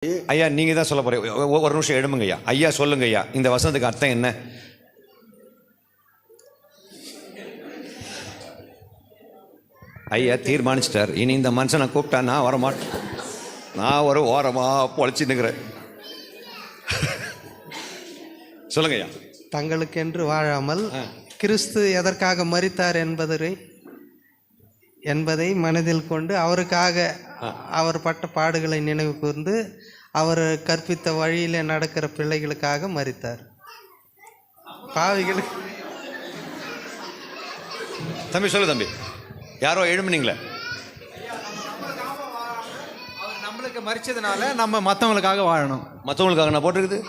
ஐயா நீங்கள் தான் சொல்ல போகிறீங்க. ஒரு நிமிஷம் எழுமுங்க ஐயா. ஐயா சொல்லுங்க ஐயா, இந்த வசனத்துக்கு அர்த்தம் என்ன? ஐயா தீர்மானிச்சிட்டார், இனி இந்த மனுஷனை கூப்பிட்டா நான் வரமாட்டேன், நான் ஒரு ஓரமாக பொழைச்சின்னுக்கிறேன். சொல்லுங்க ஐயா. தங்களுக்கென்று வாழாமல் கிறிஸ்து எதற்காக மரித்தார் என்பதை மனதில் கொண்டு அவருக்காக அவர் பட்ட பாடுகளை நினைவு கூர்ந்து அவர் கற்பித்த வழியில் நடக்கிற பிள்ளைகளுக்காக மரித்தார். பாவிகளுக்கு. தம்பி சொல்லு தம்பி, யாரோ எழுமினீங்களே. அவர் நம்மளுக்கு மரிச்சதுனால நம்ம மற்றவங்களுக்காக வாழணும். மற்றவங்களுக்காக நான் போட்டிருக்குது.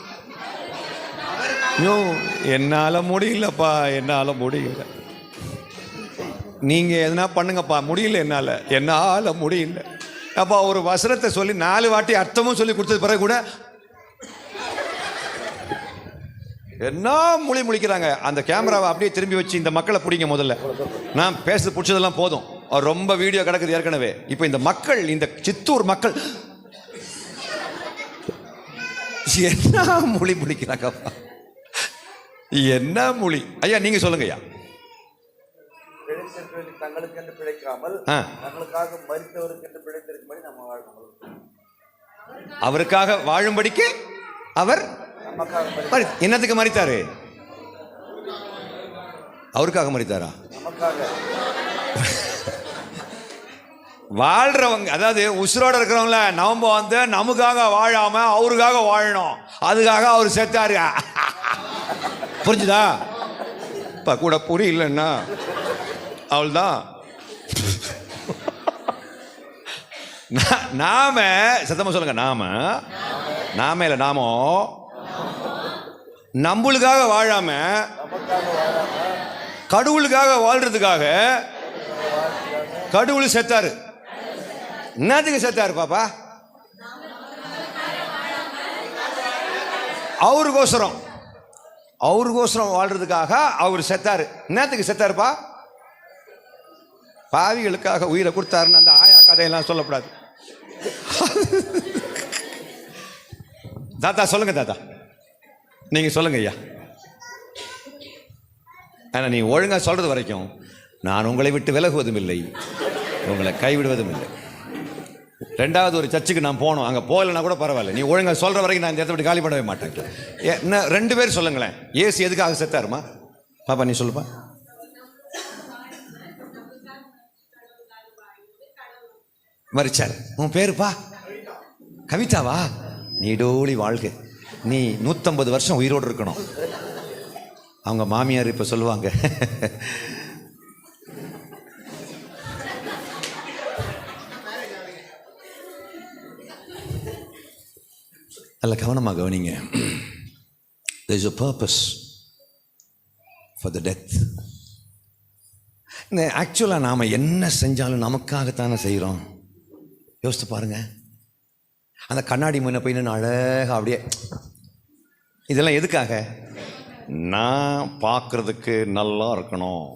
ஐயோ என்னால் முடியலப்பா, என்னால் முடியல. நீங்கள் எதனா பண்ணுங்கப்பா, முடியல, என்னால் முடியல அப்பா. ஒரு வசனத்தை சொல்லி 4 வாட்டி அர்த்தமும் சொல்லி கொடுத்தது பிறகு கூட என்ன முழிக்கிறாங்க. அந்த கேமராவை அப்படியே திரும்பி வச்சு இந்த மக்களை பிடிங்க. முதல்ல நான் பேச பிடிச்சதெல்லாம் போதும், ரொம்ப வீடியோ கிடக்குது ஏற்கனவே. இப்போ இந்த மக்கள், இந்த சித்தூர் மக்கள் என்ன முழிக்கிறாங்கப்பா, என்ன மொழி. ஐயா நீங்க சொல்லுங்க ஐயா. தங்களுக்கு என்று பிழைக்காமல் தங்களுக்காக மரித்தவருக்கு என்று பிழைத்திருக்கும்படி நம்ம வாழணும். அவருக்காக வாழும்படிக்கு அவர் என்னத்துக்கு மரித்தாரு? அவருக்காக மரித்தாரா? வாழ்றவங்க, அதாவது உசுரோட இருக்கிறவங்கள நம்ம வந்து நமக்காக வாழாம அவருக்காக வாழணும், அதுக்காக அவர் செத்தாரு. புரிஞ்சுதா? இப்ப கூட புரியலன்னா அவள்தான். நாம சத்தமா சொல்லுங்க, நாம இல்ல நாமோ நம்மளுக்காக வாழாம கடவுளுக்காக வாழ்றதுக்காக கடவுள் செத்தாரு. என்னத்துக்கு செத்தாரு பாப்பா? அவருக்கோசரம் வாழ்றதுக்காக அவர் செத்தாரு. என்னத்துக்கு செத்தாருப்பா? பாவிகளுக்காக உயிரை கொடுத்தாருன்னு அந்த ஆயா கதையெல்லாம் சொல்லக்கூடாது. தாத்தா சொல்லுங்க, தாத்தா நீங்க சொல்லுங்க ஐயா. ஆனா நீ ஒழுங்கா சொல்றது வரைக்கும் நான் உங்களை விட்டு விலகுவதும் இல்லை, உங்களை கைவிடுவதும் இல்லை. 2வது ஒரு சர்ச்சுக்கு நான் போகணும், அங்கே போகலைன்னா கூட பரவாயில்ல, நீ ஒழுங்கா சொல்ற வரைக்கும் நான் இந்த இடத்த விட்டு காலி பண்ணவே மாட்டேன். என்ன 2 பேர் சொல்லுங்களேன், ஏசு எதுக்காக செத்தாருமா? பாப்பா நீ சொல்லுப்பா. மரிச்சார். உன் பேருப்பா கவிதாவா? நீடோழி வாழ்க, நீ 150 வருஷம் உயிரோடு இருக்கணும். அவங்க மாமியார் இப்ப சொல்லுவாங்க, நல்ல கவனமாக கவனிங்க. There is a purpose for the death. ஆக்சுவலாக நாம் என்ன செஞ்சாலும் நமக்காகத்தானே செய்கிறோம். யோசித்து பாருங்க. அந்த கண்ணாடி முன்ன போய் நின்று அழகாக அப்படியே, இதெல்லாம் எதுக்காக? நான் பார்க்கறதுக்கு நல்லா இருக்கணும்.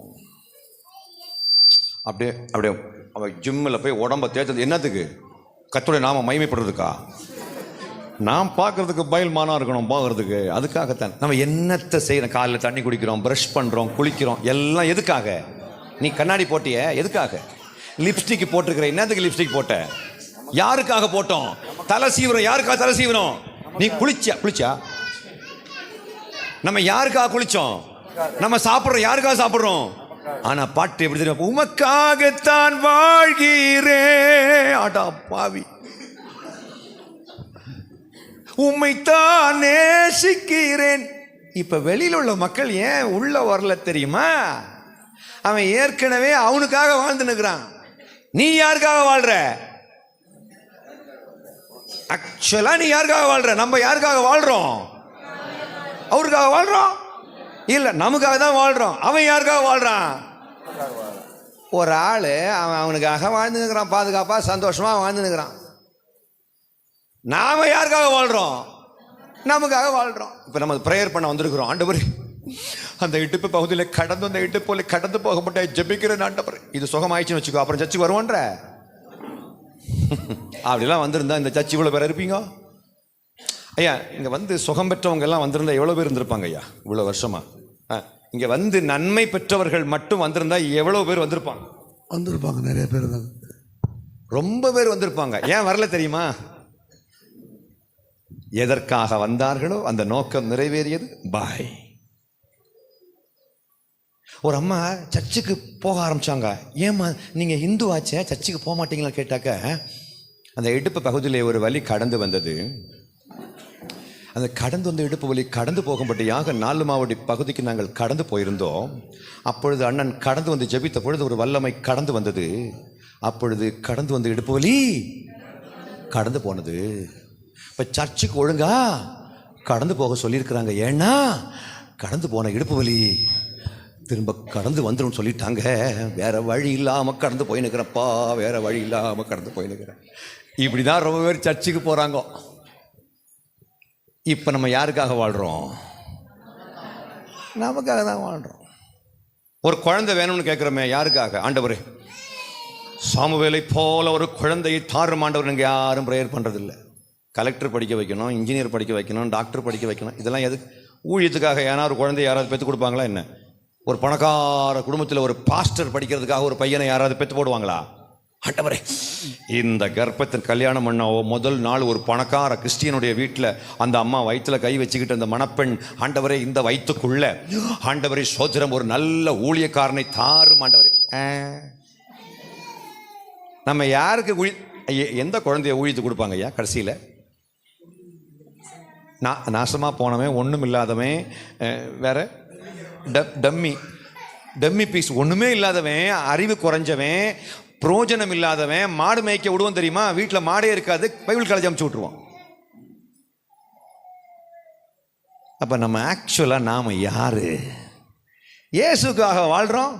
அப்படியே அப்படியே அவன் ஜிம்மில் போய் உடம்ப தேய்ச்சது என்னத்துக்கு? கர்த்தருடைய நாம மகிமைப்படுறதுக்கா? நான் பார்க்கறதுக்கு பயல்மானா இருக்கணும் பார்க்கறதுக்கு, அதுக்காகத்தான். நம்ம என்னத்தை செய்யறோம்? காலையில் தண்ணி குடிக்கிறோம், ப்ரஷ் பண்ணுறோம், குளிக்கிறோம், எல்லாம் எதுக்காக? நீ கண்ணாடி போட்டிய எதுக்காக? லிப்ஸ்டிக் போட்டிருக்கிற, என்னத்துக்கு லிப்ஸ்டிக் போட்ட? யாருக்காக போட்டோம்? தலை சீவிரம், யாருக்காக தலை சீவிரம்? நீ குளிச்சா? நம்ம யாருக்காக குளிச்சோம்? நம்ம சாப்பிட்றோம், யாருக்காக சாப்பிட்றோம்? ஆனா பாட்டு எப்படி தெரியும்? உமக்காகத்தான் வாழ்கிறேன், ஆடா பாவி, உம்மைத்தான் நேசிக்கிறேன். இப்ப வெளியில் உள்ள மக்கள் ஏன் உள்ள வரல தெரியுமா? அவன் ஏற்கனவே அவனுக்காக வாழ்ந்து நிற்கிறான். நீ யாருக்காக வாழ்ற? ஆக்சுவலா நீ யாருக்காக வாழ்ற? நம்ம யாருக்காக வாழ்றோம்? அவருக்காக வாழ்றோம் இல்ல, நமக்காக தான் வாழ்றோம். அவன் யாருக்காக வாழ்றான்? ஒரு ஆளு அவன் அவனுக்காக வாழ்ந்து நிற்கிறான், பாதுகாப்பா சந்தோஷமா வாழ்ந்து நிற்கிறான். நாம யாருக்காக வாழ்றோம்? நமக்காக வாழ்றோம். இப்ப நம்ம பிரேயர் பண்ண வந்திருக்கிறோம். ஆண்டவரே, அந்த இடுப்பு பகுதியில் கடந்து, அந்த இடுப்பு கடந்து போக மாட்டேன் ஜெபிக்கிறேன் ஆண்டவர். இது சுகமாயிடுச்சுன்னு வச்சுக்கோ, அப்புறம் சர்ச்சுக்கு வருவோன்ற. அப்படிலாம் வந்திருந்தா இந்த சர்ச்சு இவ்வளோ பேர் இருப்பீங்க? ஐயா இங்கே வந்து சுகம் பெற்றவங்க எல்லாம் வந்திருந்தா எவ்வளோ பேர் இருந்திருப்பாங்க ஐயா இவ்வளோ வருஷமா? இங்கே வந்து நன்மை பெற்றவர்கள் மட்டும் வந்திருந்தா எவ்வளோ பேர் வந்திருப்பாங்க? வந்திருப்பாங்க, நிறைய பேர் தான், ரொம்ப பேர் வந்திருப்பாங்க. ஏன் வரல தெரியுமா? எதற்காக வந்தார்களோ அந்த நோக்கம் நிறைவேறியது. பாய். ஒரு அம்மா சர்ச்சுக்கு போக ஆரம்பிச்சாங்க. ஏம்மா நீங்கள் இந்து ஆச்சே சர்ச்சுக்கு போக மாட்டீங்களா கேட்டாக்க, அந்த இடுப்பு பகுதியிலே ஒரு வலி கடந்து வந்தது. அந்த கடந்து வந்த இடுப்பு வலி கடந்து போகும்படியாக 4 மாவடி பகுதிக்கு நாங்கள் கடந்து போயிருந்தோம். அப்பொழுது அண்ணன் கடந்து வந்து ஜெபித்த பொழுது ஒரு வல்லமை கடந்து வந்தது. அப்பொழுது கடந்து வந்த இடுப்பு வலி கடந்து போனது. இப்போ சர்ச்சுக்கு ஒழுங்கா கடந்து போக சொல்லியிருக்கிறாங்க. ஏன்னா கடந்து போன இடுப்பு வலி திரும்ப கடந்து வந்துடும் சொல்லிட்டாங்க. வேற வழி இல்லாமல் கடந்து போயின்னுக்கிறப்பா, வேற வழி இல்லாமல் கடந்து போயின்னுக்கிறேன். இப்படி தான் ரொம்ப பேர் சர்ச்சுக்கு போகிறாங்க. இப்போ நம்ம யாருக்காக வாழ்கிறோம்? நமக்காக தான் வாழ்கிறோம். ஒரு குழந்தை வேணும்னு கேட்குறோமே, யாருக்காக? ஆண்டவரே சாமுவேலை போல ஒரு குழந்தையை தாரும் ஆண்டவர். நீங்கள் யாரும் ப்ரேயர் பண்ணுறதில்ல. கலெக்டர் படிக்க வைக்கணும், இன்ஜினியர் படிக்க வைக்கணும், டாக்டர் படிக்க வைக்கணும், இதெல்லாம் எதுக்கு? ஊழியத்துக்காக. ஏன்னா ஒரு குழந்தைய யாராவது பெற்று கொடுப்பாங்களா என்ன? ஒரு பணக்கார குடும்பத்தில் ஒரு பாஸ்டர் படிக்கிறதுக்காக ஒரு பையனை யாராவது பெற்று போடுவாங்களா? ஆண்டவரே இந்த கர்ப்பத்தின் கல்யாணம் பண்ண முதல் நாள் ஒரு பணக்கார கிறிஸ்டியனுடைய வீட்டில் அந்த அம்மா வயிற்றுல கை வச்சுக்கிட்டு அந்த மணப்பெண், ஆண்டவரே இந்த வயிற்றுக்குள்ள ஆண்டவரே சோத்திரம் ஒரு நல்ல ஊழியக்காரனை தாரும் ஆண்டவரே. நம்ம யாருக்கு எந்த குழந்தைய ஊழியத்து கொடுப்பாங்க ஐயா? கடைசியில் நாசமாக போனவன், ஒன்றும் இல்லாதவன், வேற டம்மி பீஸ், ஒன்றுமே இல்லாதவன், அறிவு குறைஞ்சவன், புரோஜனம் இல்லாதவன், மாடு மேய்க்க விடுவோம் தெரியுமா? வீட்டில் மாடே இருக்காது, பைபிள் காலேஜ் அமுச்சு விட்ருவோம். அப்போ நம்ம ஆக்சுவலாக நாம் யாரு? இயேசுக்காக வாழ்கிறோம்.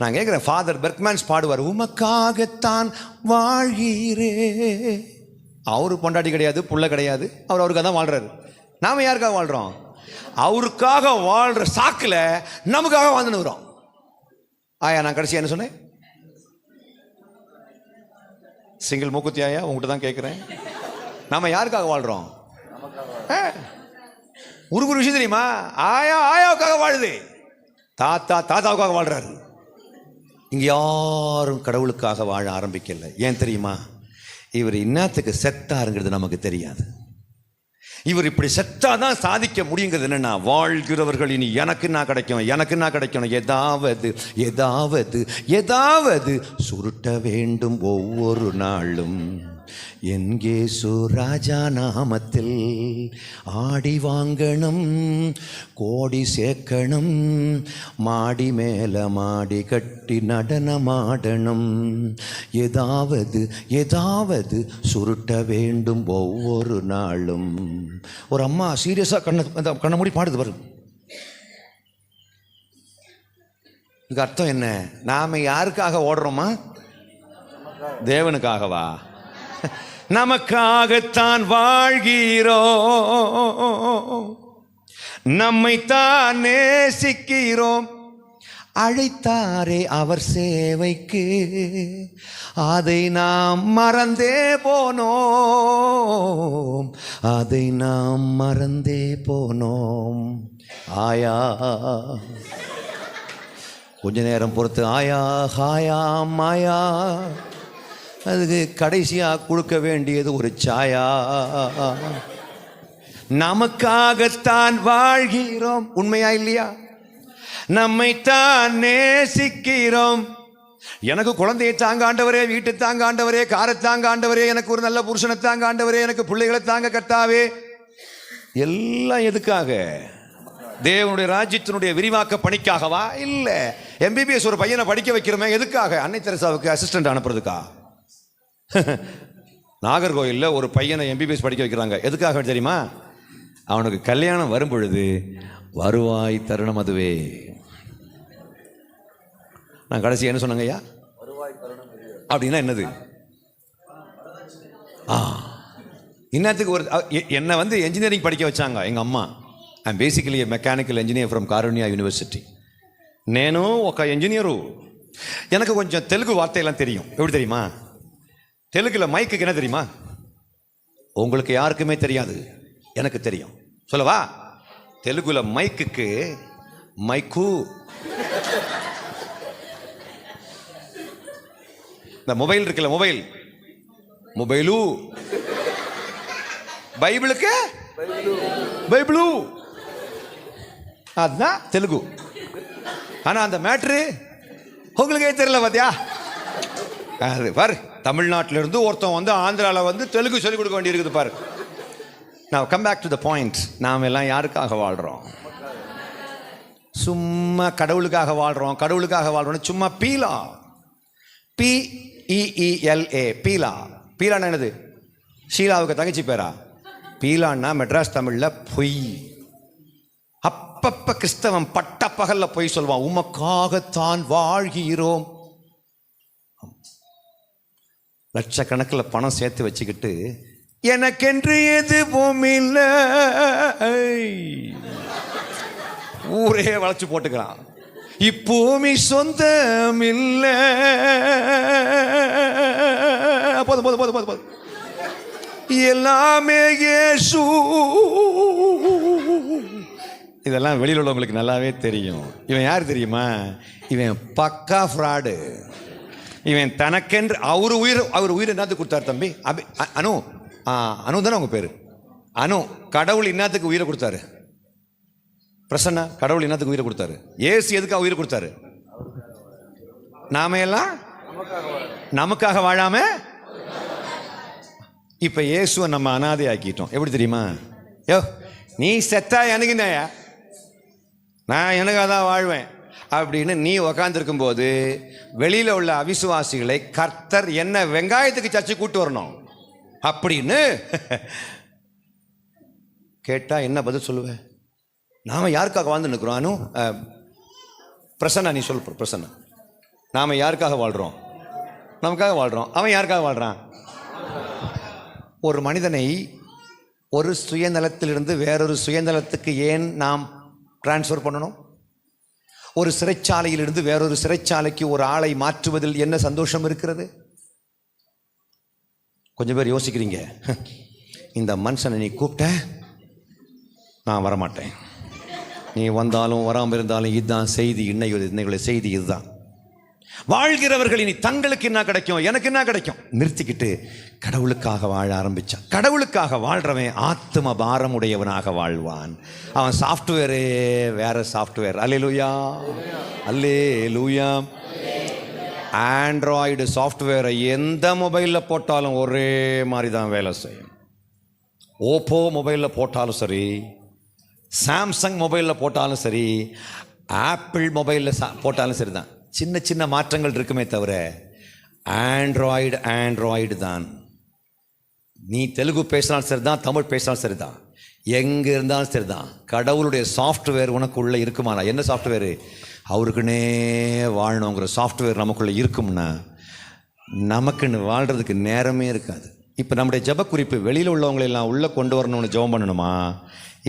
நான் கேட்குறேன், ஃபாதர் பெர்க்மேன்ஸ் பாடுவார், உமக்காகத்தான் வாழ்கிறே. அவரு பொண்டாட்டி கிடையாது, புள்ள கிடையாது, அவருக்காக தான் வாழ்கிறாரு. நாம் யாருக்காக வாழ்கிறோம்? அவருக்காக வாழ்கிற சாக்கில் நமக்காக வாழ்ந்துனுக்குறோம். ஆயா நான் கடைசியாக என்ன சொன்னேன்? சிங்கிள் மூக்குத்தி ஆயா உங்கள்கிட்ட தான் கேட்குறேன். நாம் யாருக்காக வாழ்கிறோம்? ஒரு விஷயம் தெரியுமா? ஆயா ஆயாவுக்காக வாழுது, தாத்தா தாத்தாவுக்காக வாழ்கிறாரு. இங்கே யாரும் கடவுளுக்காக வாழ ஆரம்பிக்கல. ஏன் தெரியுமா? இவர் இன்னத்துக்கு செத்தாருங்கிறது நமக்கு தெரியாது. இவர் இப்படி செத்தாதான் சாதிக்க முடியுங்கிறது என்னன்னா, வாழ்கிறவர்கள் இனி எனக்கு நான் கிடைக்கும், எனக்கு நான் கிடைக்கணும், ஏதாவது ஏதாவது ஏதாவது சுருட்ட வேண்டும் ஒவ்வொரு நாளும். என்கேசு ராஜா நாமத்தில் ஆடி வாங்கணும், கோடி சேர்க்கணும், மாடி மேல மாடி கட்டி நடனமாடணும். ஏதாவது ஏதாவது சுருட்ட வேண்டும் ஒவ்வொரு நாளும். ஒரு அம்மா சீரியஸாக கண்ணை மூடி பாடுது பாரு. இதுக்கு அர்த்தம் என்ன? நாம யாருக்காக ஓடுறோமா? தேவனுக்காகவா? நமக்காகத்தான் வாழ்கிறோம், நம்மைத்தான் நேசிக்கிறோம். அழைத்தாரே அவர் சேவைக்கு, அதை நாம் மறந்தே போனோம், அதை நாம் மறந்தே போனோம். ஆயா கொஞ்ச நேரம் பொறுத்து ஆயா ஹாயா மாயா, அதுக்கு கடைசியாக கொடுக்க வேண்டியது ஒரு சாயா. நமக்காகத்தான் வாழ்கிறோம், உண்மையா இல்லையா? நம்மைத்தான் நேசிக்கிறோம். எனக்கு குழந்தையை தாங்க ஆண்டவரே, வீட்டை தாங்க ஆண்டவரே, காரை தாங்க ஆண்டவரே, எனக்கு ஒரு நல்ல புருஷனை தாங்க ஆண்டவரே, எனக்கு பிள்ளைகளை தாங்க கர்த்தாவே. எல்லாம் எதுக்காக? தேவனுடைய ராஜ்யத்தினுடைய விரிவாக்க பணிக்காகவா? இல்லை. எம்பிபிஎஸ் ஒரு பையனை படிக்க வைக்கிறோமே, எதுக்காக? அன்னை தெரசாவுக்கு அசிஸ்டன்ட் அனுப்புறதுக்கா? நாகர்கோயிலில் ஒரு பையனை எம்பிபிஎஸ் படிக்க வைக்கிறாங்க, எதுக்காக தெரியுமா? அவனுக்கு கல்யாணம் வரும் பொழுது வருவாய் தருணம் அதுவே. நான் கடைசி என்ன சொன்னாங்க ஐயா? அப்படின்னா என்னது? இன்னத்துக்கு ஒரு என்னை வந்து என்ஜினியரிங் படிக்க வச்சாங்க எங்கள் அம்மா. I'm basically mechanical engineer from Karunya university. నేను ఒక ఇంజనీరు. எனக்கு கொஞ்சம் தெலுங்கு வார்த்தையெல்லாம் தெரியும். எப்படி தெரியுமா? தெலுங்குல மைக்குக்கு என்ன தெரியுமா? உங்களுக்கு யாருக்குமே தெரியாது. எனக்கு தெரியும். சொல்லவா? தெலுங்குல மைக்குக்கு மைக்கு, இந்த மொபைல் இருக்குல்ல, மொபைலு, பைபிளுக்கு பைபிளு, அதுதான் தெலுங்கு. ஆனா அந்த மேட்ரு உங்களுக்கே தெரியல பாத்தியா? அது பாரு, தமிழ்நாட்டில இருந்து ஒருத்தன் வந்து ஆந்திராவில் வந்து தெலுங்கு சொல்லிக் கொடுக்க வேண்டி இருக்குது பாரு. நான் come back to the point. நாம் எல்லாம் யாருக்காக வாழ்றோம்? சும்மா கடவுளுக்காக வாழ்றோம். கடவுளுக்காக வாழ்றோம் சும்மா பீலா, PEELA, பீலா. பீலான்னா என்னது? ஷீலாவுக்கு தங்கச்சி பேரா? பீலான்னா மெட்ராஸ் தமிழ்ல பொய். அப்பப்ப கிறிஸ்தவன் பட்ட பகல்ல பொய் சொல்வான். உமக்காகத்தான் வாழ்கிறோம். லட்சக்கணக்கில் பணம் சேர்த்து வச்சுக்கிட்டு எனக்கென்று எதுவும் இல்லை, ஊரே வளைச்சு போட்டுக்கிறான். இப்பூமி சொந்தம் இல்லை. போதும் போதும் போதும் போதும் போதும். எல்லாமே இயேசு. இதெல்லாம் வெளியில் உள்ளவங்களுக்கு நல்லாவே தெரியும். இவன் யார் தெரியுமா? இவன் பக்கா ஃப்ராடு. இவன் தனக்கென்று அவர் உயிர் என்னத்துக்கு கொடுத்தாரு தம்பி? அனு தானே உங்க பேரு? அனு. கடவுள் என்னத்துக்கு உயிரை கொடுத்தாரு? பிரசன்னா, கடவுள் என்னத்துக்கு உயிரை கொடுத்தாரு? ஏசு எதுக்காக உயிரை கொடுத்தாரு? நாம எல்லாம் நமக்காக வாழாம இப்ப இயேசுவை நம்ம அனாதை ஆக்கிட்டோம். எப்படி தெரியுமா? யோ, நீ செத்தா எனக்கு என்னையா, நான் எனக்காக தான் வாழ்வேன் அப்படின்னு நீ உக்காந்துருக்கும் போது வெளியில உள்ள அவிசுவாசிகளை கர்த்தர் என்ன வெங்காயத்துக்கு சர்ச்சை கூட்டு வரணும் அப்படின்னு கேட்டா என்ன பதில் சொல்லுவேன்? நாம யாருக்காக வாழ்ந்து நிற்கிறோம்? அனு, பிரசன்னா நீ சொல். பிரசன்னா, நாம யாருக்காக வாழ்றோம்? நமக்காக வாழ்றோம். அவன் யாருக்காக வாழ்றான்? ஒரு மனிதனை ஒரு சுயநலத்திலிருந்து வேறொரு சுயநலத்துக்கு ஏன் நாம் டிரான்ஸ்ஃபர் பண்ணணும்? ஒரு சிறைச்சாலையிலிருந்து வேறொரு சிறைச்சாலைக்கு ஒரு ஆளை மாற்றுவதில் என்ன சந்தோஷம் இருக்கிறது? கொஞ்சம் பேர் யோசிக்கிறீங்க, இந்த மனுஷனை நீ கூப்பிட்ட நான் வரமாட்டேன், நீ வந்தாலும் வராமல் இருந்தாலும் இதுதான் செய்தி. இன்னைக்குள்ள செய்தி இதுதான். வாழ்கிறவர்கள் இனி தங்களுக்கு என்ன கிடைக்கும், எனக்கு என்ன கிடைக்கும் நிறுத்திக்கிட்டு கடவுளுக்காக வாழ ஆரம்பிச்சான். கடவுளுக்காக வாழ்றவன் ஆத்ம பாரம் உடையவனாக வாழ்வான். அவன் சாஃப்ட்வேரே வேற சாஃப்ட்வேர். அல்லேலூயா, அல்லேலூயா. ஆண்ட்ராய்டு சாஃப்ட்வேரை எந்த மொபைலில் போட்டாலும் ஒரே மாதிரி தான் வேலை செய்யும். ஓப்போ மொபைலில் போட்டாலும் சரி, சாம்சங் மொபைலில் போட்டாலும் சரி, ஆப்பிள் மொபைலில் போட்டாலும் சரி தான். சின்ன சின்ன மாற்றங்கள் இருக்குமே தவிர ஆண்ட்ராய்டு தான். நீ தெலுங்கு பேசினாலும் சரி தான், தமிழ் பேசினாலும் சரி தான், எங்கே இருந்தாலும் சரி தான். கடவுளுடைய சாஃப்ட்வேர் உனக்குள்ளே இருக்குமானா? என்ன சாஃப்ட்வேரு? அவருக்குன்னே வாழணுங்கிற சாஃப்ட்வேர் நமக்குள்ளே இருக்கும்னா நமக்குன்னு வாழ்கிறதுக்கு நேரமே இருக்காது. இப்போ நம்முடைய ஜெப குறிப்பு வெளியில் உள்ளவங்களெல்லாம் உள்ளே கொண்டு வரணும்னு ஜெபம் பண்ணணுமா,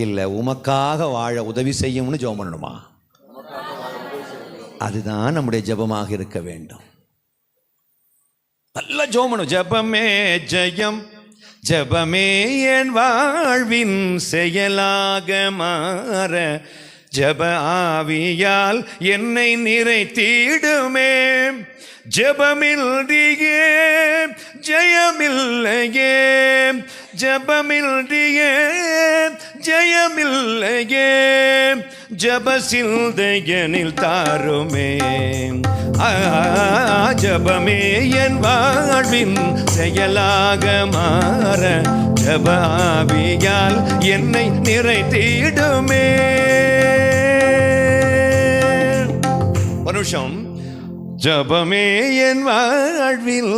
இல்லை உமக்காக வாழ உதவி செய்யும்னு ஜெபம் பண்ணணுமா? அதுதான் நம்முடைய ஜெபமாக இருக்க வேண்டும். நல்ல ஜெபம் பண்ணணும். ஜெபமே ஜெயம், ஜெபமே என் வாழ்வின் செயலாக மாற, ஜெப ஆவியால் என்னை நிறைத்திடுமே. ஜெபமில்லையே ஜெயமில்லையே, ஜெபமில்லையே ஜெயமில்லையே, ஜெப சிந்தையனில் தாருமே. ஜெபமே என் வாழ்வின் செயலாக மாற, ஜெப ஆவியால் என்னை நிறைத்திடுமே. ஒரு நிமிஷம். ஜெபமே என் வாழ்வில்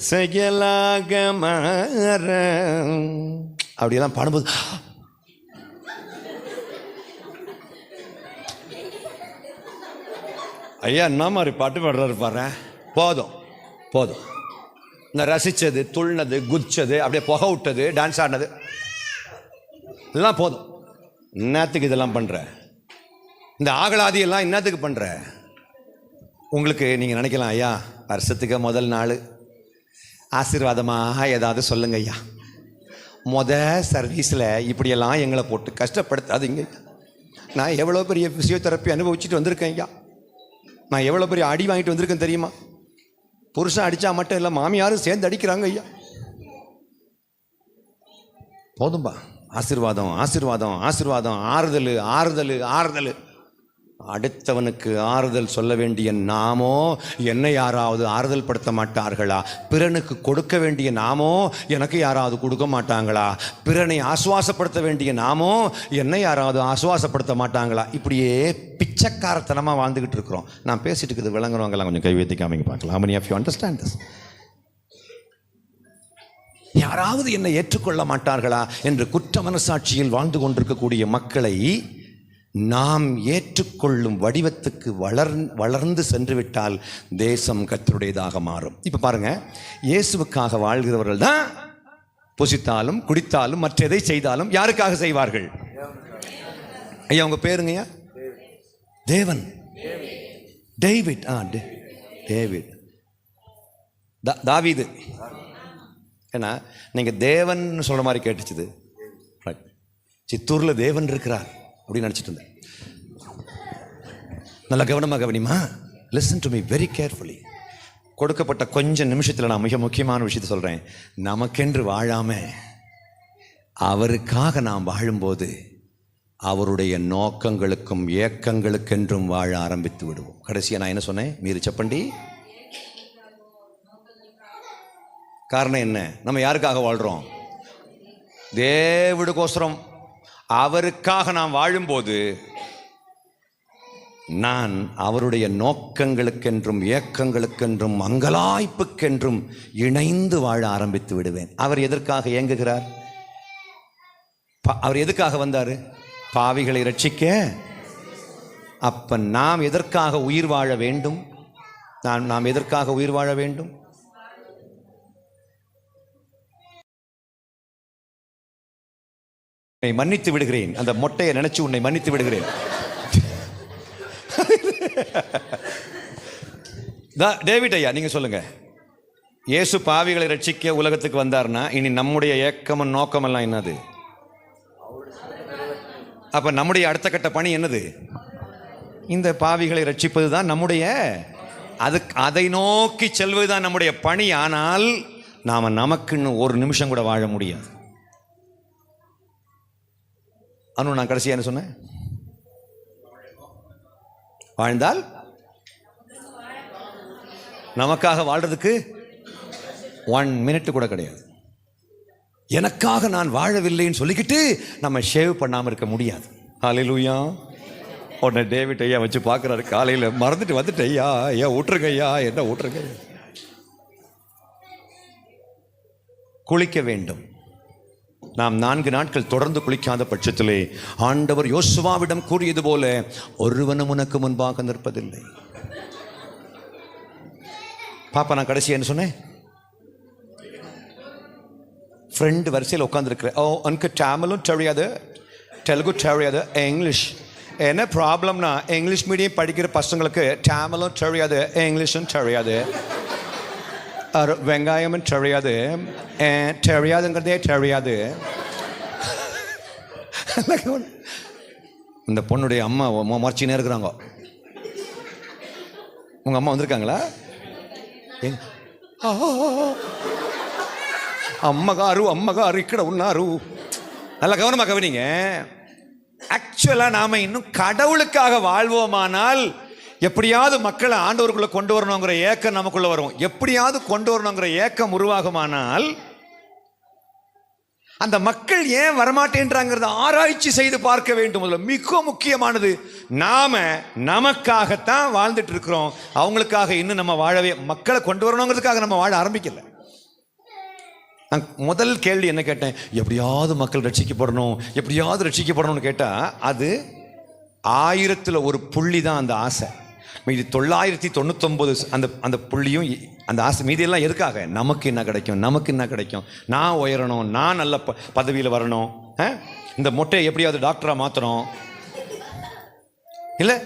செயலாக மாற, அப்படியெல்லாம் பாடும்போது ஐயா என்ன மாதிரி பாட்டு பாடுறாரு பாரு. போதும் போதும். இந்த ரசித்தது, துள்ளினது, குதிச்சது, அப்படியே புகை விட்டது, டான்ஸ் ஆடினது இதெல்லாம் போதும். என்னத்துக்கு இதெல்லாம் பண்ணுற? இந்த ஆகலாதியெல்லாம் என்னத்துக்கு பண்ணுற? உங்களுக்கு நீங்கள் நினைக்கலாம், ஐயா வருஷத்துக்கு முதல் நாள் ஆசீர்வாதமாக ஏதாவது சொல்லுங்க ஐயா, சர்வீஸில் இப்படியெல்லாம் எங்களை போட்டு கஷ்டப்படுத்தாதீங்க. நான் எவ்வளோ பெரிய ஃபிசியோதெரப்பி அனுபவிச்சுட்டு வந்திருக்கேன் ஐயா. நான் எவ்வளோ பெரிய அடி வாங்கிட்டு வந்திருக்கேன் தெரியுமா? புருஷன் அடித்தா மட்டும் இல்லை, மாமியாரும் சேர்ந்து அடிக்கிறாங்க ஐயா. போதும்பா. ஆசீர்வாதம் ஆசீர்வாதம் ஆசீர்வாதம், ஆறுதல் ஆறுதல் ஆறுதல். அடுத்தவனுக்கு ஆறுதல் சொல்ல வேண்டிய நாமோ என்னை யாராவது ஆறுதல் படுத்த மாட்டார்களா? பிறனுக்கு கொடுக்க வேண்டிய நாமோ எனக்கு யாராவது கொடுக்க மாட்டாங்களா? பிறனை ஆசுவாசப்படுத்த வேண்டிய நாமோ என்னை யாராவது ஆசுவாசப்படுத்த மாட்டாங்களா? இப்படியே பிச்சைக்காரத்தனமாக வாழ்ந்துக்கிட்டு இருக்கிறோம். நான் பேசிட்டு இருக்குது விளங்குறவங்கெல்லாம் கொஞ்சம் கை வைத்து காமிங்க பார்க்கலாம். how many of you understand this? யாராவது என்னை ஏற்றுக்கொள்ள மாட்டார்களா என்று குற்ற மனசாட்சியில் வாழ்ந்து கொண்டிருக்கக்கூடிய மக்களை நாம் ஏற்றுக்கொள்ளும் வடிவத்துக்கு வளர்ந்து சென்று விட்டால் தேசம் கர்த்தருடையதாக மாறும். இப்போ பாருங்க, இயேசுவுக்காக வாழ்கிறவர்கள் தான் புசித்தாலும் குடித்தாலும் மற்ற எதை செய்தாலும் யாருக்காக செய்வார்கள்? ஐயா உங்க பேருங்கய்யா? தேவன். டேவிட். டேவிட். தாவீது. ஏன்னா நீங்கள் தேவன் சொல்கிற மாதிரி கேட்டுச்சுது. சித்தூரில் தேவன் இருக்கிறார் அப்படின்னு நினச்சிட்டு இருந்தேன். நல்லா கவனமாக கவனிமா. Listen to me very carefully. கொடுக்கப்பட்ட கொஞ்சம் நிமிஷத்தில் நான் மிக முக்கியமான விஷயத்தை சொல்கிறேன். நமக்கென்று வாழாம அவருக்காக நாம் வாழும்போது அவருடைய நோக்கங்களுக்கும் ஏக்கங்களுக்கென்றும் வாழ ஆரம்பித்து விடுவோம். கடைசியாக நான் என்ன சொன்னேன்? மீறி செப்பண்டி. காரணம் என்ன? நம்ம யாருக்காக வாழ்கிறோம்? தேவனுக்கோசரம். அவருக்காக நாம் வாழும்போது நான் அவருடைய நோக்கங்களுக்கென்றும் ஏக்கங்களுக்கென்றும் அங்கலாய்ப்புக்கென்றும் இணைந்து வாழ ஆரம்பித்து விடுவேன். அவர் எதற்காக இயங்குகிறார்? அவர் எதுக்காக வந்தார்? பாவிகளை ரட்சிக்க. அப்ப நாம் எதற்காக உயிர் வாழ வேண்டும்? நாம் எதற்காக உயிர் வாழ வேண்டும்? மன்னித்து விடுகிறேன். அந்த மொட்டையை நினைச்சு உன்னை மன்னித்து விடுகிறேன். டேவிட் ஐயா நீங்க சொல்லுங்க. இயேசு பாவிகளை ரட்சிக்க உலகத்துக்கு வந்தார்னா இனி நம்முடைய ஏக்கமும் நோக்கமெல்லாம் என்னது? அப்ப நம்முடைய அடுத்த கட்ட பணி என்னது? இந்த பாவிகளை ரட்சிப்பது தான் நம்முடைய, அதை நோக்கி செல்வதுதான் நம்முடைய பணி. ஆனால் நாம நமக்குன்னு ஒரு நிமிஷம் கூட வாழ முடியாது. அனு நான் கடைசியா என்ன சொன்னேன்? வாழ்ந்தால் நமக்காக வாழ்றதுக்கு 1 minute கூட கிடையாது. எனக்காக நான் வாழவில்லைன்னு சொல்லிக்கிட்டு நம்ம ஷேவ் பண்ணாம இருக்க முடியாது. ஹல்லேலூயா. உடனே டேவிட் ஐயா வச்சு பார்க்குறாரு. காலையில் மறந்துட்டு வந்துட்டு ஐயா ஐயா ஊற்றுங்க ஐயா என்ன ஊற்றுங்க. குளிக்க வேண்டும். நாம் 4 நாட்கள் தொடர்ந்து குளிக்காத பட்சத்திலே ஆண்டவர் யோசுவாவிடம் கூறியது போல ஒருவனும் உனக்கு முன்பாக நிற்பதில்லை. பாப்பா நான் கடைசி என்ன சொன்னேன்? ஃப்ரெண்டு வரிசையில் உட்காந்துருக்கிறேன். ஓ உனக்கு தமிழும் தெரியாது, தெலுங்கு தெரியாது, இங்கிலீஷ். என்ன ப்ராப்ளம்னா இங்கிலீஷ் மீடியம் படிக்கிற பசங்களுக்கு தமிழும் தெரியாது, இங்கிலீஷும் தெரியாது, வெங்காயமும் தெரியாது, தெரியாதுங்கிறதே தெரியாது. இந்த பொண்ணுடைய அம்மா மறைச்சினே இருக்கிறாங்க. உங்க அம்மா வந்திருக்காங்களா? అమ్మగారు ఇక్కడ ఉన్నారు. நல்ல கவனமாக கவனிங்க. ஆக்சுவலாக நாம் இன்னும் கடவுளுக்காக வாழ்வோமானால் எப்படியாவது மக்களை ஆண்டவருக்குள்ளே கொண்டு வரணுங்கிற ஏக்கம் நமக்குள்ளே வரும். எப்படியாவது கொண்டு வரணுங்கிற ஏக்கம் உருவாகுமானால் அந்த மக்கள் ஏன் வரமாட்டேன்றாங்கிறத ஆராய்ச்சி செய்து பார்க்க வேண்டும். மிக முக்கியமானது, நாம நமக்காகத்தான் வாழ்ந்துட்டு இருக்கிறோம். அவங்களுக்காக இன்னும் நம்ம வாழவே, மக்களை கொண்டு வரணுங்கிறதுக்காக நம்ம வாழ ஆரம்பிக்கல. நான் முதல் கேள்வி என்ன கேட்டேன்? எப்படியாவது மக்கள் ரட்சிக்கப்படணும், எப்படியாவது ரட்சிக்கப்படணும்னு கேட்டால் அது 1000ல் ஒரு புள்ளி தான் அந்த ஆசை. மீதி 999 அந்த புள்ளியும் அந்த ஆசை மீதியெல்லாம் எதுக்காக? நமக்கு என்ன கிடைக்கும், நமக்கு என்ன கிடைக்கும், நான் உயரணும், நான் நல்ல பதவியில் வரணும், இந்த மொட்டையை எப்படியாவது டாக்டராக மாற்றணும். இல்லை,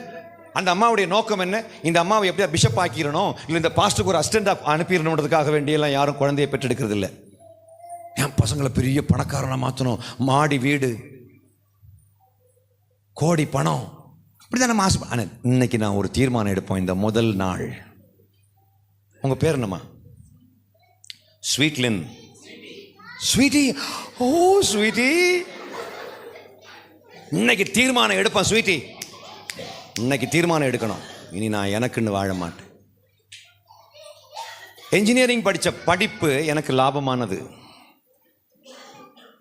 அந்த அம்மாவுடைய நோக்கம் என்ன? இந்த அம்மாவை எப்படியா பிஷப் ஆக்கிடணும், இல்லை இந்த பாஸ்டருக்கு ஒரு அசிஸ்டண்டாக அனுப்பிடணுன்றதுக்காக வேண்டியெல்லாம் யாரும் குழந்தையை பெற்றெடுக்கிறது இல்லை. என் பசங்களை பெரிய பணக்காரனை மாற்றணும், மாடி வீடு, கோடி பணம், அப்படிதான் நம்ம ஆசை. ஆனால் இன்னைக்கு நான் ஒரு தீர்மானம் எடுப்போம். இந்த முதல் நாள், உங்கள் பேர் என்னம்மா? ஸ்வீட்லின். ஸ்வீட்டி, ஓ ஸ்வீட்டி, இன்னைக்கு தீர்மானம் எடுப்பேன். ஸ்வீட்டி, இன்னைக்கு தீர்மானம் எடுக்கணும். இனி நான் எனக்குன்னு வாழ மாட்டேன். என்ஜினியரிங் படித்த படிப்பு எனக்கு லாபமானது.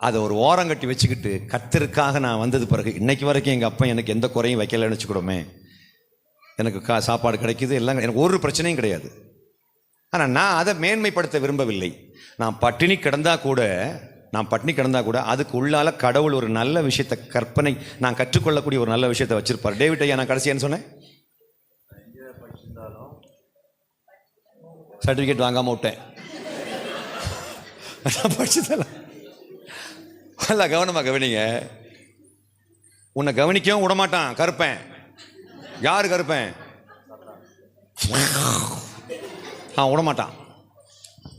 அதை ஒரு ஓரம் கட்டி வச்சுக்கிட்டு கர்த்தருக்காக நான் வந்தது பிறகு இன்னைக்கு வரைக்கும் எங்கள் அப்பா எனக்கு எந்த குறையும் வைக்கலைன்னு வச்சுக்கிடுமே. எனக்கு சாப்பாடு கிடைக்குது, எல்லாம், எனக்கு ஒரு பிரச்சனையும் கிடையாது. ஆனால் நான் அதை மேன்மைப்படுத்த விரும்பவில்லை. நான் பட்டினி கிடந்தா கூட அதுக்கு உள்ளால கடவுள் ஒரு நல்ல விஷயத்தை, கற்பனை, நான் கற்றுக்கொள்ளக்கூடிய ஒரு நல்ல விஷயத்தை வச்சிருப்பார். டேவிட் ஐயா, நான் கடைசியான்னு சொன்னேன், சர்டிஃபிகேட் வாங்காம விட்டேன். படிச்சதெல்லாம் நல்லா கவனமாக கவனிங்க. உன்னை கவனிக்கவும் விடமாட்டான் கருப்பேன். யாரு கருப்பேன்? விடமாட்டான்.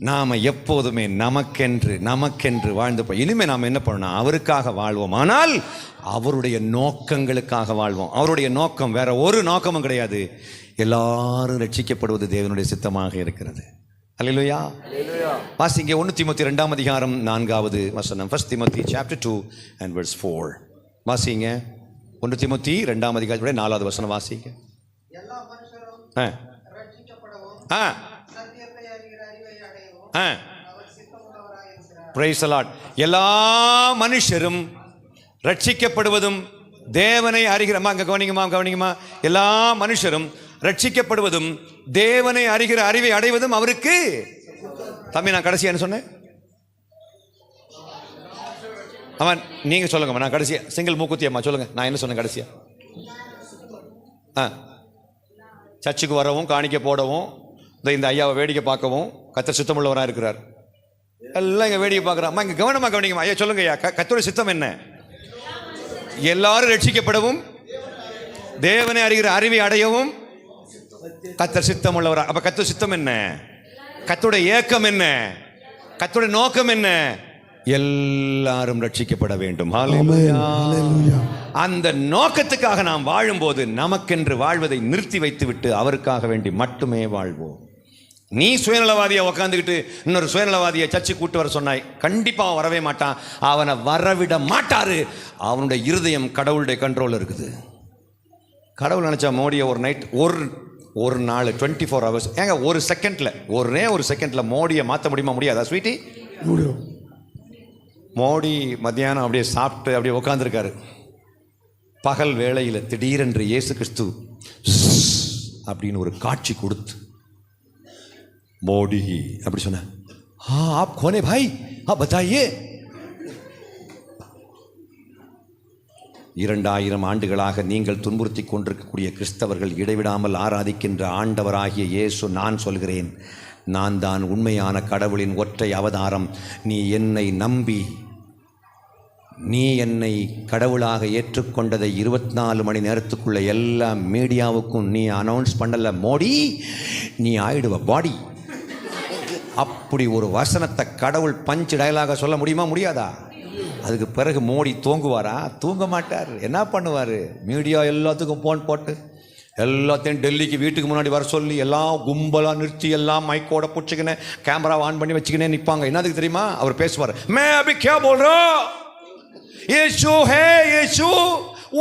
நாம் எப்போதுமே நமக்கென்று வாழ்ந்து இனிமேல் நாம் என்ன பண்ணணும்? அவருக்காக வாழ்வோம். ஆனால் அவருடைய நோக்கங்களுக்காக வாழ்வோம். அவருடைய நோக்கம் வேற ஒரு நோக்கமும் கிடையாது. எல்லாரும் ரட்சிக்கப்படுவது தேவனுடைய சித்தமாக இருக்கிறது. அல்லேலூயா. வாசிங்க 1 தீமோத்தேயு 2ஆம் அதிகாரம் 4வது வசனம். 1 Timothy chapter 2 and verse 4. வாசிங்க 1 தீமோத்தேயு 2ஆம் அதிகாரம் 4வது வசனம் வாசிங்க. எல்லா மனுஷரும் ரட்சிக்கப்படவும் சத்தியத்தை அறிகிற அறிவை அடையவும் அவர் சித்தமுள்ளவராய் இருக்கிறார். Praise the Lord. எல்லா மனுஷரும் ரட்சிக்கப்படுவதும் தேவனை அறிகிற, கவனிங்கம்மா, எல்லா மனுஷரும் ரட்சிக்கப்படுவதும் தேவனை அறிகிற அறிவை அடைவதும் அவருக்கு. தம்பி, நான் கடைசியா என்ன சொன்னேன்? அவன் நீங்க சொல்லுங்கம்மா. நான் கடைசியா சிங்கிள் மூக்குத்தி அம்மா சொல்லுங்க, நான் என்ன சொன்னேன் கடைசியா? சர்ச்சுக்கு வரவும், காணிக்க போடவும், இந்த ஐயாவை வேடிக்கை பார்க்கவும் கர்த்தர் சித்தமுள்ளவராக இருக்கிறார். எல்லாம் இங்க வேடிக்கை பார்க்குறான். அம்மா இங்க கவனமா கவனிங்கம்மா. ஐயா சொல்லுங்க ஐயா, கர்த்தருடைய சித்தம் என்ன? எல்லாரும் ரட்சிக்கப்படவும் தேவனை அறிகிற அறிவை அடையவும் கர்த்தர் சித்தம் உள்ளவர். அப்ப கர்த்தர் சித்தம் என்ன? கர்த்தருடைய ஏக்கம் என்ன? கர்த்தருடைய நோக்கம் என்ன? எல்லாரும் ரட்சிக்கப்பட வேண்டும். அந்த நோக்கத்துக்காக நாம் வாழும்போது நமக்கென்று வாழ்வதை நிறுத்தி வைத்துவிட்டு அவருக்காக வேண்டி மட்டுமே வாழ்வோம். நீ சுயநலவாதியா உக்காந்துக்கிட்டு இன்னொரு சுயநலவாதியை சர்ச்சை கூட்டு வர சொன்னாய், கண்டிப்பா அவன் வரவே மாட்டான். அவனை வரவிட மாட்டாரு. அவனுடைய இருதயம் கடவுளுடைய கண்ட்ரோல் இருக்குது. கடவுள் நினைச்சா மோடியை ஒரு நைட், ஒரு நாள் 24 hours, ஏங்க ஒரு செகண்ட்ல மோடியை மாற்ற முடியாதா ஸ்வீட்டி? மோடி மத்தியானம் அப்படியே சாப்பிட்டு அப்படியே உட்காந்துருக்காரு. பகல் வேளையில் திடீரென்று இயேசு கிறிஸ்து அப்படின்னு ஒரு காட்சி கொடுத்து, மோடி அப்படி சொன்ன, आप कौन है भाई, आप बताइए. 2000 ஆண்டுகளாக நீங்கள் துன்புறுத்தி கொண்டிருக்கக்கூடிய கிறிஸ்தவர்கள் இடைவிடாமல் ஆராதிக்கின்ற ஆண்டவராகிய இயேசு, நான் சொல்கிறேன், நான் தான் உண்மையான கடவுளின் ஒற்றை அவதாரம். நீ என்னை நம்பி, நீ என்னை கடவுளாக ஏற்றுக்கொண்டதை 24 மணி நேரத்துக்குள்ள எல்லா மீடியாவுக்கும் நீ அனௌன்ஸ் பண்ணல மோடி, நீ ஆயிடுவ பாடி. அப்படி ஒரு வசனத்தை கடவுள் பஞ்ச் டயலாக சொல்ல முடியுமா? முடியாதா? அதுக்கு பிறகு மோடி தூங்குவாரா? தூங்க மாட்டார். என்ன பண்ணுவார்? மீடியா எல்லாத்துக்கும் போன் போட்டு எல்லாத்தையும் டெல்லிக்கு வீட்டுக்கு முன்னாடி வர சொல்லி எல்லாம் கும்பலாக நிறுத்தி எல்லாம் மைக்கோட பிடிச்சிக்கினே கேமரா ஆன் பண்ணி வச்சுக்கினே நிற்பாங்க. என்னதுக்கு தெரியுமா? அவர் பேசுவார், மே அபி கியா போல் ரா, இயேசு ஹே இயேசு,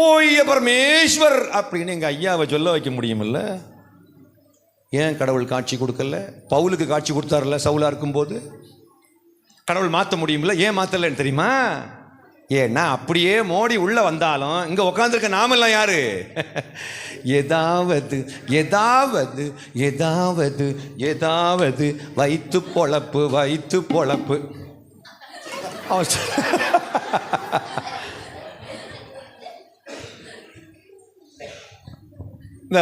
ஓ யே பரமேஸ்வர் அப்படின்னு எங்கள் ஐயாவை சொல்ல வைக்க முடியுமில்ல? ஏன் கடவுள் காட்சி கொடுக்கல? பவுலுக்கு காட்சி கொடுத்தாருல்ல சவுலா இருக்கும்போது. கடவுள் மாற்ற முடியுமில்ல? ஏன் மாற்றலன்னு தெரியுமா? ஏன்னா அப்படியே மோடி உள்ள வந்தாலும் இங்க உட்காந்துருக்க நாமெல்லாம் யாரு? ஏதாவது ஏதாவது ஏதாவது ஏதாவது வைத்து பொழப்பு இந்த